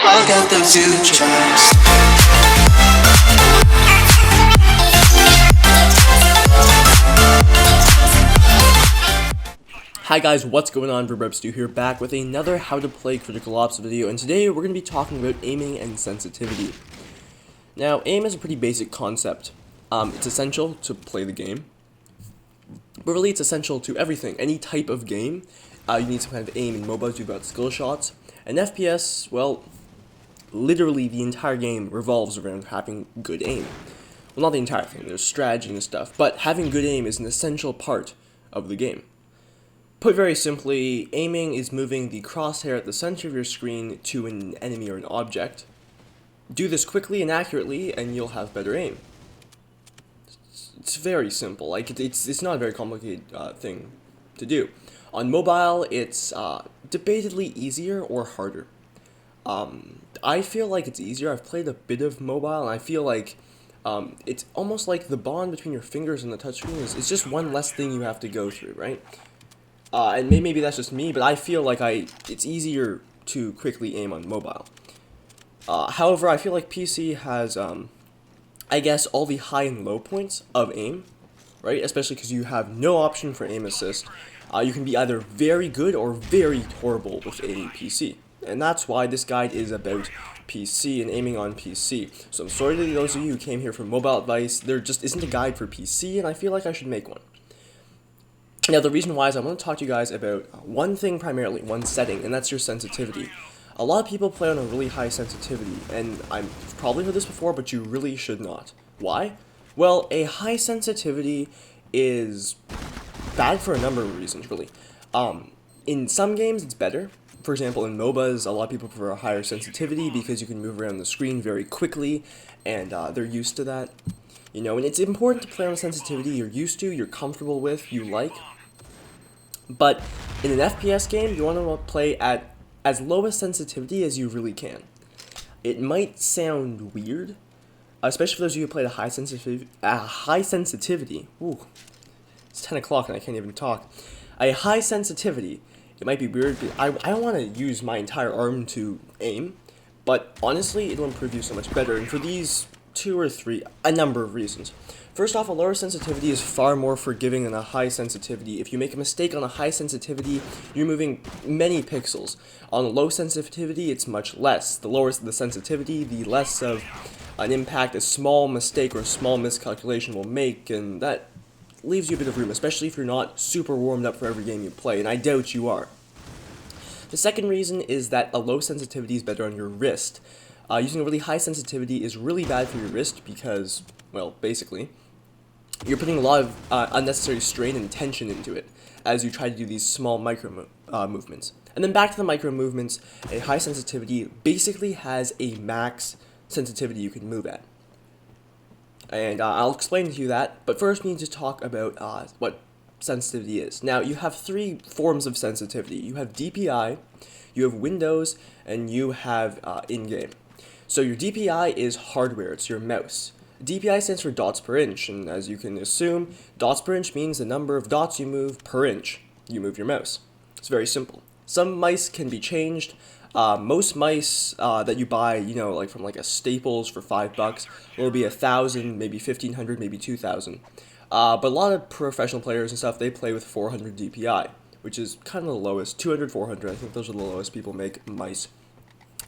got them two tracks. Hi guys, what's going on? Stu here, back with another How to Play Critical Ops video, and today we're going to be talking about aiming and sensitivity. Now, aim is a pretty basic concept. It's essential to play the game, but really it's essential to everything. Any type of game, you need some kind of aim. In MOBAs, you've got skill shots, and FPS, well, literally the entire game revolves around having good aim. Well, not the entire thing, there's strategy and stuff, but having good aim is an essential part of the game. Put very simply, aiming is moving the crosshair at the center of your screen to an enemy or an object. Do this quickly and accurately, and you'll have better aim. It's very simple. It's not a very complicated thing to do. On mobile, it's debatedly easier or harder. I feel like it's easier. I've played a bit of mobile, and I feel like it's almost like the bond between your fingers and the touchscreen is just one less thing you have to go through, right? And maybe that's just me, but I feel like it's easier to quickly aim on mobile. However, I feel like PC has, I guess, all the high and low points of aim, right? Especially because you have no option for aim assist. You can be either very good or very horrible with aiming PC. And that's why this guide is about PC and aiming on PC. So I'm sorry to those of you who came here for mobile advice. There just isn't a guide for PC, and I feel like I should make one. Now, the reason why is I want to talk to you guys about one thing primarily, one setting, and that's your sensitivity. A lot of people play on a really high sensitivity, and I've probably heard this before, but you really should not. Why? Well, a high sensitivity is bad for a number of reasons, really. In some games, it's better. For example, in MOBAs, a lot of people prefer a higher sensitivity because you can move around the screen very quickly, and they're used to that. You know, and it's important to play on a sensitivity you're used to, you're comfortable with, you like. But in an FPS game, you want to play at as low a sensitivity as you really can. It might sound weird, especially for those of you who played a high sensitivity. Ooh, it's 10 o'clock and I can't even talk. A high sensitivity, it might be weird, but I don't want to use my entire arm to aim, but honestly, it'll improve you so much better, and for these a number of reasons. First off, a lower sensitivity is far more forgiving than a high sensitivity. If you make a mistake on a high sensitivity, you're moving many pixels. On a low sensitivity, it's much less. The lower the sensitivity, the less of an impact a small mistake or a small miscalculation will make, and that leaves you a bit of room, especially if you're not super warmed up for every game you play, and I doubt you are. The second reason is that a low sensitivity is better on your wrist. Using a really high sensitivity is really bad for your wrist because, well, basically, you're putting a lot of unnecessary strain and tension into it as you try to do these small micro movements. And then back to the micro movements, a high sensitivity basically has a max sensitivity you can move at. And I'll explain to you that, but first we need to talk about what sensitivity is. Now, you have three forms of sensitivity. You have DPI, you have Windows, and you have in-game. So your DPI is hardware, it's your mouse. DPI stands for dots per inch, and as you can assume, dots per inch means the number of dots you move per inch you move your mouse. It's very simple. Some mice can be changed. Most mice that you buy, like from like a Staples for $5, will be 1,000, maybe 1,500, maybe 2,000. But a lot of professional players and stuff, they play with 400 DPI, which is kind of the lowest. 200, 400, I think those are the lowest people make mice.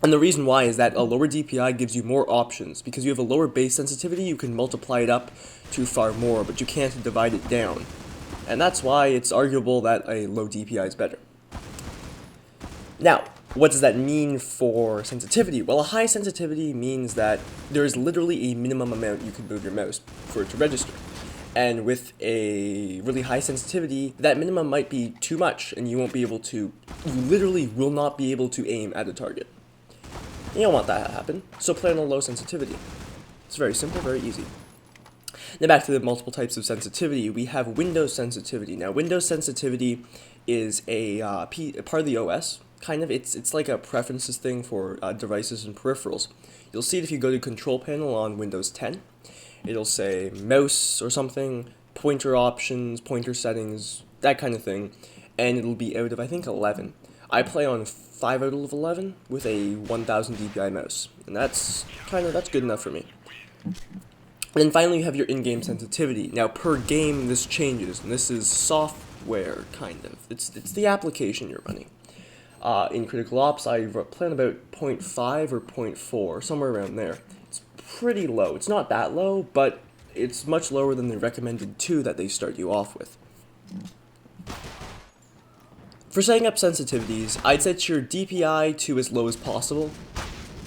And the reason why is that a lower DPI gives you more options. Because you have a lower base sensitivity, you can multiply it up to far more, but you can't divide it down. And that's why it's arguable that a low DPI is better. Now, what does that mean for sensitivity? Well, a high sensitivity means that there is literally a minimum amount you can move your mouse for it to register. And with a really high sensitivity, that minimum might be too much, and you literally will not be able to aim at a target. You don't want that to happen, so play on a low sensitivity. It's very simple, very easy. Now back to the multiple types of sensitivity, we have Windows sensitivity. Now Windows sensitivity is a part of the OS, kind of. It's like a preferences thing for devices and peripherals. You'll see it if you go to Control Panel on Windows 10. It'll say mouse or something, pointer options, pointer settings, that kind of thing, and it'll be out of, I think, 11. I play on 5 out of 11 with a 1000 DPI mouse, and that's good enough for me. And then finally you have your in-game sensitivity. Now per game this changes, and this is software kind of. It's the application you're running. In Critical Ops I plan about 0.5 or 0.4, somewhere around there. It's pretty low. It's not that low, but it's much lower than the recommended 2 that they start you off with. For setting up sensitivities, I'd set your DPI to as low as possible,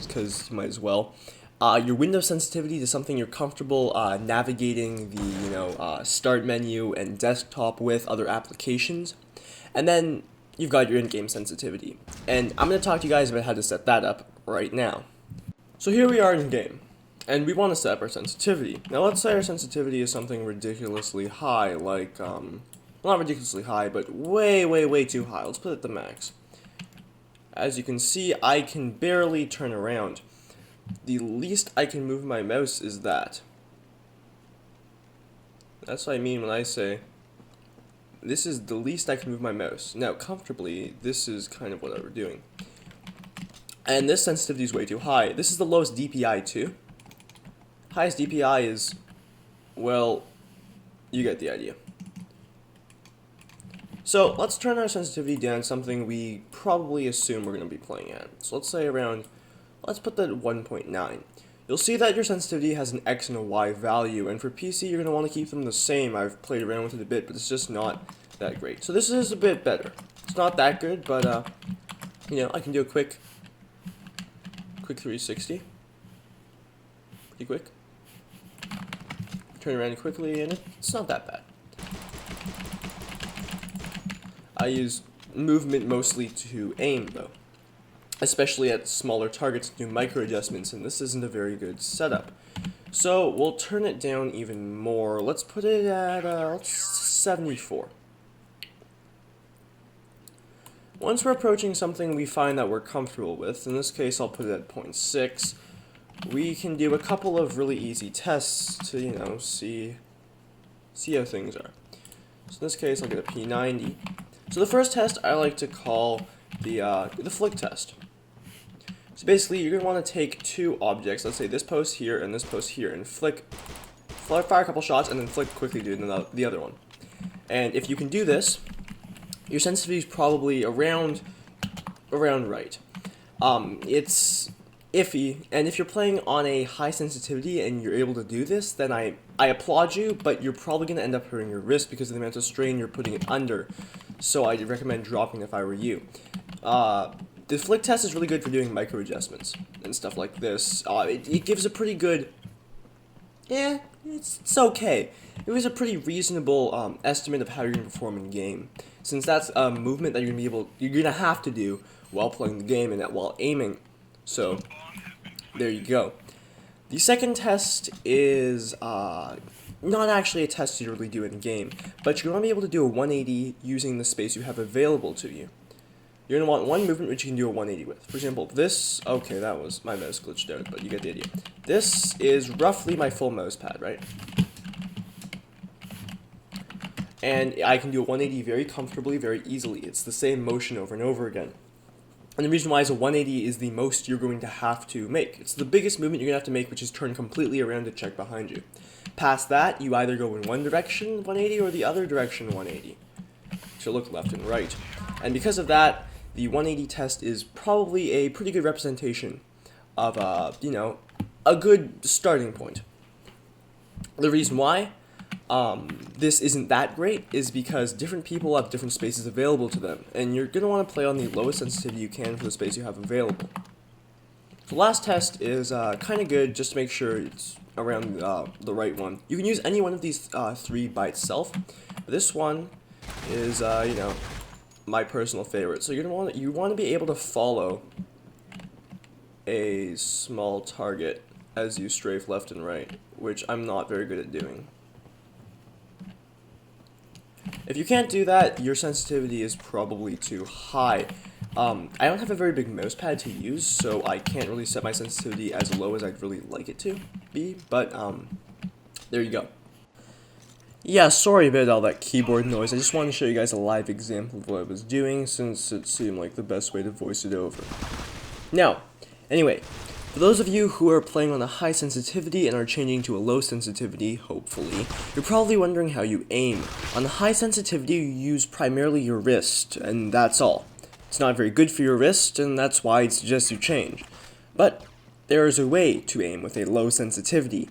because you might as well. Your window sensitivity to something you're comfortable navigating the start menu and desktop with other applications, and then you've got your in-game sensitivity. And I'm going to talk to you guys about how to set that up right now. So here we are in game, and we want to set up our sensitivity. Now let's say our sensitivity is something ridiculously high, like not ridiculously high, but way too high. Let's put it at the max. As you can see, I can barely turn around. The least I can move my mouse is that. That's what I mean when I say this is the least I can move my mouse. Now, comfortably, this is kind of what we're doing. And this sensitivity is way too high. This is the lowest DPI too. Highest DPI is, well, you get the idea. So let's turn our sensitivity down to something we probably assume we're going to be playing at. So let's say around, let's put that at 1.9. You'll see that your sensitivity has an X and a Y value, and for PC you're going to want to keep them the same. I've played around with it a bit, but it's just not that great. So this is a bit better. It's not that good, but I can do a quick 360. Pretty quick. Turn around quickly, and it's not that bad. I use movement mostly to aim, though, especially at smaller targets to do micro adjustments, and this isn't a very good setup. So we'll turn it down even more. Let's put it at 74. Once we're approaching something we find that we're comfortable with, in this case I'll put it at 0.6, we can do a couple of really easy tests to, see how things are. So in this case I'll get a P90. So the first test I like to call the flick test. So basically you're going to want to take two objects, let's say this post here and this post here, and fire a couple shots and then flick quickly to the other one. And if you can do this, your sensitivity is probably around right. It's iffy, and if you're playing on a high sensitivity and you're able to do this, then I applaud you, but you're probably going to end up hurting your wrist because of the amount of strain you're putting it under. So I'd recommend dropping if I were you. The flick test is really good for doing micro adjustments and stuff like this. It gives a pretty good, it's okay. It was a pretty reasonable estimate of how you're going to perform in game, since that's a movement that you're going to have to do while playing the game and while aiming. So there you go. The second test is not actually a test you really do in game, but you're going to be able to do a 180 using the space you have available to you. You're going to want one movement which you can do a 180 with. For example, this, okay, that was, my mouse glitched out, but you get the idea. This is roughly my full mouse pad, right? And I can do a 180 very comfortably, very easily. It's the same motion over and over again. And the reason why is a 180 is the most you're going to have to make. It's the biggest movement you're going to have to make, which is turn completely around to check behind you. Past that, you either go in one direction 180 or the other direction 180. So look left and right. And because of that, the 180 test is probably a pretty good representation of, a good starting point. The reason why this isn't that great is because different people have different spaces available to them, and you're going to want to play on the lowest sensitivity you can for the space you have available. The last test is kind of good just to make sure it's around the right one. You can use any one of these three by itself. This one is, my personal favorite. So you want to be able to follow a small target as you strafe left and right, which I'm not very good at doing. If you can't do that, your sensitivity is probably too high. I don't have a very big mouse pad to use, so I can't really set my sensitivity as low as I'd really like it to be, but there you go. Yeah, sorry about all that keyboard noise. I just wanted to show you guys a live example of what I was doing since it seemed like the best way to voice it over. Now, anyway, for those of you who are playing on a high sensitivity and are changing to a low sensitivity, hopefully, you're probably wondering how you aim. On the high sensitivity, you use primarily your wrist, and that's all. It's not very good for your wrist, and that's why I'd suggest you change. But there is a way to aim with a low sensitivity.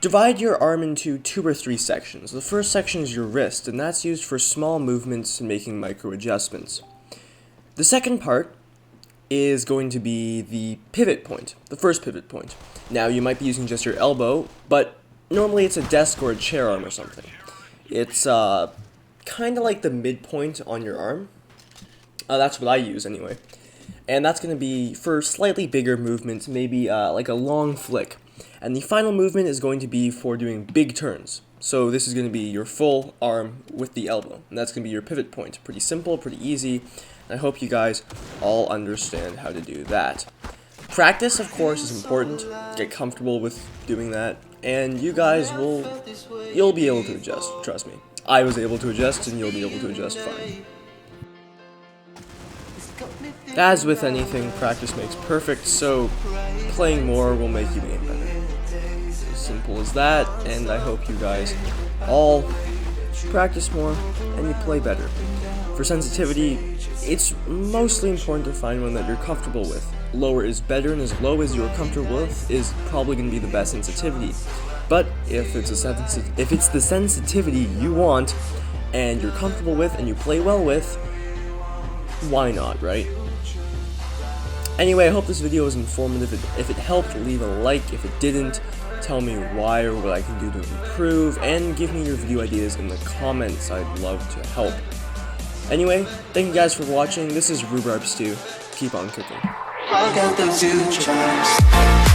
Divide your arm into 2 or 3 sections. The first section is your wrist, and that's used for small movements and making micro adjustments. The second part is going to be the pivot point, the first pivot point. Now, you might be using just your elbow, but normally it's a desk or a chair arm or something. It's kind of like the midpoint on your arm. That's what I use anyway. And that's going to be for slightly bigger movements, maybe like a long flick. And the final movement is going to be for doing big turns. So this is going to be your full arm with the elbow. And that's going to be your pivot point. Pretty simple, pretty easy. I hope you guys all understand how to do that. Practice, of course, is important. Get comfortable with doing that. And you guys you'll be able to adjust, trust me. I was able to adjust, and you'll be able to adjust fine. As with anything, practice makes perfect, so playing more will make you aim better. As simple as that, and I hope you guys all practice more and you play better. For sensitivity, it's mostly important to find one that you're comfortable with. Lower is better, and as low as you're comfortable with is probably going to be the best sensitivity. But if it's the sensitivity you want and you're comfortable with and you play well with, why not, right? Anyway, I hope this video was informative. If it helped, leave a like. If it didn't, tell me why or what I can do to improve, and give me your video ideas in the comments. I'd love to help. Anyway, thank you guys for watching. This is Rhubarb Stew. Keep on cooking. I got the two tracks.